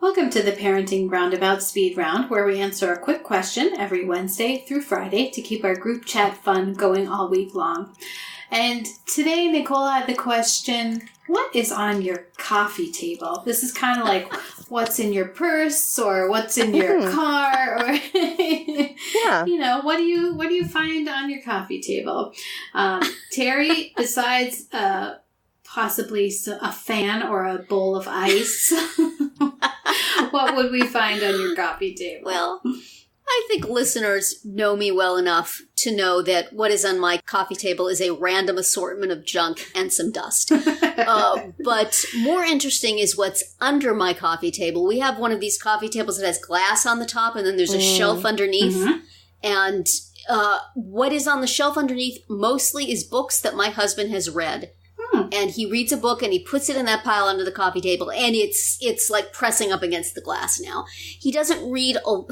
Welcome to the Parenting Roundabout Speed Round, where we answer a quick question every Wednesday through Friday to keep our group chat fun going all week long. And today, Nicole had the question, what is on your coffee table? This is kind of like what's in your purse or what's in your car, or you know, what do you find on your coffee table? Terry, besides possibly a fan or a bowl of ice, what would we find on your coffee table? Well, I think listeners know me well enough to know that what is on my coffee table is a random assortment of junk and some dust. But more interesting is what's under my coffee table. We have one of these coffee tables that has glass on the top, and then there's a shelf underneath. Mm-hmm. And what is on the shelf underneath mostly is books that my husband has read. And he reads a book and he puts it in that pile under the coffee table, and it's like pressing up against the glass now. He doesn't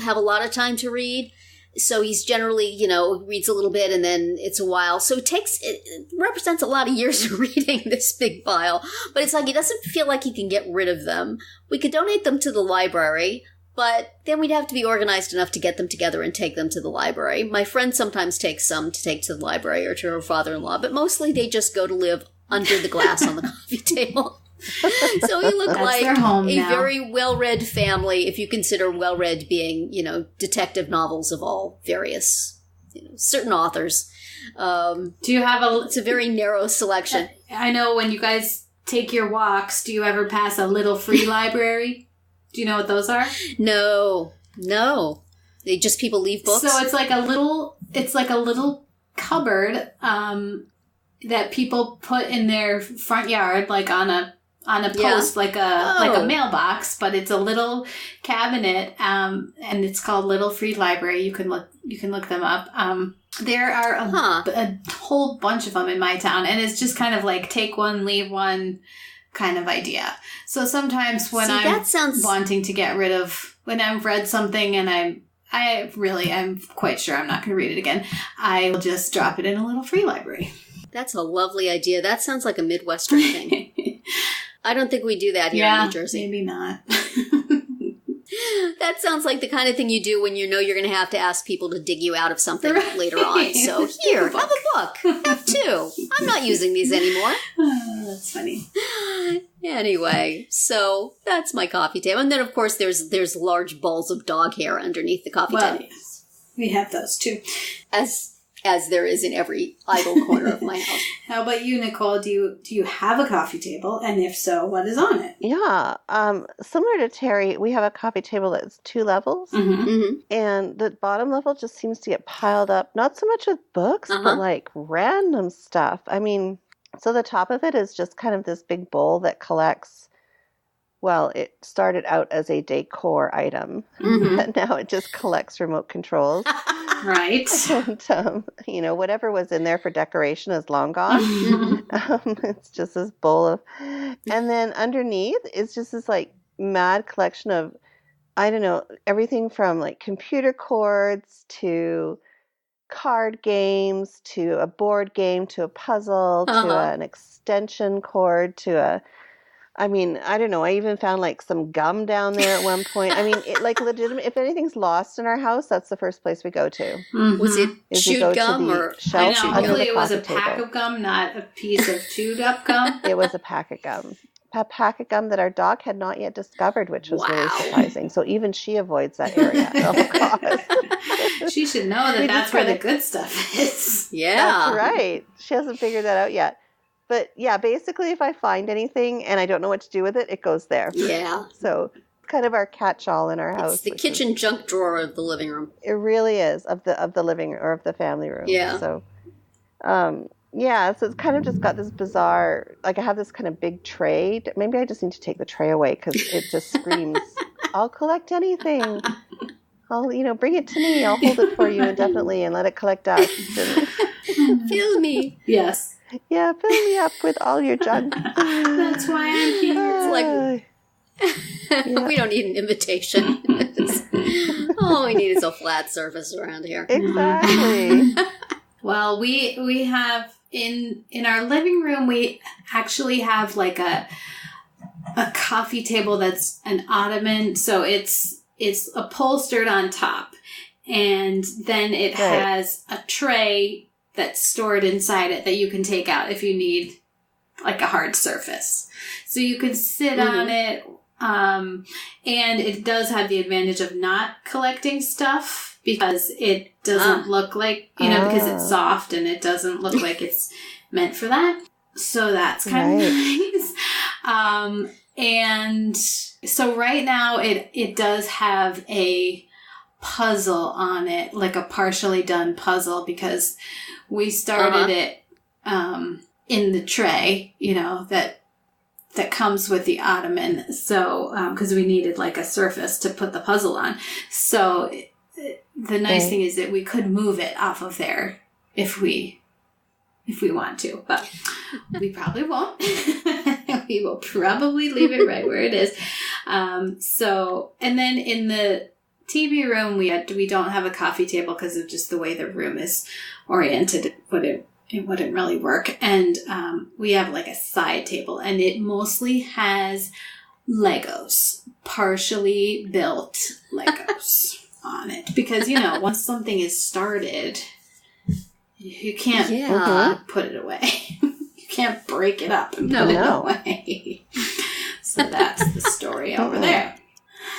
have a lot of time to read, so he's generally, reads a little bit and then it's a while. So it represents a lot of years of reading, this big pile. But it's like he doesn't feel like he can get rid of them. We could donate them to the library, but then we'd have to be organized enough to get them together and take them to the library. My friend sometimes takes some to take to the library or to her father-in-law, but mostly they just go to live under the glass on the coffee table. So we look like a very well-read family, if you consider well-read being, detective novels of all various, certain authors. Do you have it's a very narrow selection. I know when you guys take your walks, do you ever pass a little free library? Do you know what those are? No. They just people leave books. So it's like a little cupboard, that people put in their front yard, like on a post, like a mailbox, but it's a little cabinet, and it's called Little Free Library. You can look them up. There are a whole bunch of them in my town, and it's just kind of like take one, leave one kind of idea. So sometimes when wanting to get rid of, when I've read something and I'm quite sure I'm not going to read it again, I will just drop it in a Little Free Library. That's a lovely idea. That sounds like a Midwestern thing. I don't think we do that here in New Jersey. Maybe not. That sounds like the kind of thing you do when you know you're going to have to ask people to dig you out of something later on. So here, have a book. Have two. I'm not using these anymore. That's funny. Anyway, so that's my coffee table. And then, of course, there's large balls of dog hair underneath the coffee table. Yes. We have those, too. As there is in every idle corner of my house. How about you, Nicole? Do you have a coffee table? And if so, what is on it? Yeah. Similar to Terry, we have a coffee table that's 2 levels. Mm-hmm. Mm-hmm. And the bottom level just seems to get piled up, not so much with books, but like random stuff. I mean, so the top of it is just kind of this big bowl that collects, well, it started out as a decor item, but now it just collects remote controls. Right. And, whatever was in there for decoration is long gone. It's just this bowl of, and then underneath is just this like mad collection of, I don't know, everything from like computer cords to card games to a board game to a puzzle to an extension cord to I don't know. I even found like some gum down there at one point. I mean, legitimate. If anything's lost in our house, that's the first place we go to. Mm-hmm. Was it chewed gum or? I know. Hopefully, it was a pack of gum, not a piece of chewed up gum. It was a pack of gum. A pack of gum that our dog had not yet discovered, which was really surprising. So even she avoids that area. Oh God! She should know that's where the good stuff is. Yeah, that's right. She hasn't figured that out yet. But yeah, basically if I find anything and I don't know what to do with it, it goes there. Yeah. So kind of our catch-all in our house. It's the kitchen junk drawer of the living room. It really is, of the living or of the family room. Yeah. So so it's kind of just got this bizarre, like I have this kind of big tray. Maybe I just need to take the tray away because it just screams, I'll collect anything. I'll, bring it to me. I'll hold it for you indefinitely and let it collect dust. Fill me. Yes. Yeah, fill me up with all your junk. That's why I'm here. It's like, we don't need an invitation. All we need is a flat surface around here. Exactly. Well, we have, in our living room, we actually have like a coffee table that's an ottoman. So it's upholstered on top. And then it has a tray that's stored inside it that you can take out if you need like a hard surface. So you could sit on it. And it does have the advantage of not collecting stuff because it doesn't look like, because it's soft and it doesn't look like it's meant for that. So that's kind of nice. And so right now it does have a puzzle on it, like a partially done puzzle, because we started it in the tray, that comes with the ottoman. So, because we needed like a surface to put the puzzle on. So the nice thing is that we could move it off of there if we want to, but we probably won't. We will probably leave it right where it is. So, and then in the TV room, we don't have a coffee table because of just the way the room is oriented. It wouldn't really work. And we have like a side table, and it mostly has Legos, partially built Legos on it. Because, once something is started, you can't put it away. You can't break it up and put it away. So that's the story over there.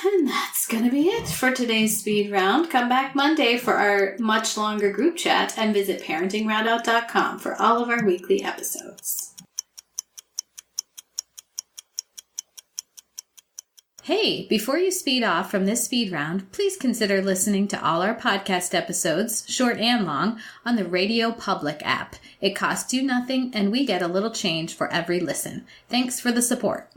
And that's going to be it for today's speed round. Come back Monday for our much longer group chat and visit parentingroundout.com for all of our weekly episodes. Hey, before you speed off from this speed round, please consider listening to all our podcast episodes, short and long, on the Radio Public app. It costs you nothing, and we get a little change for every listen. Thanks for the support.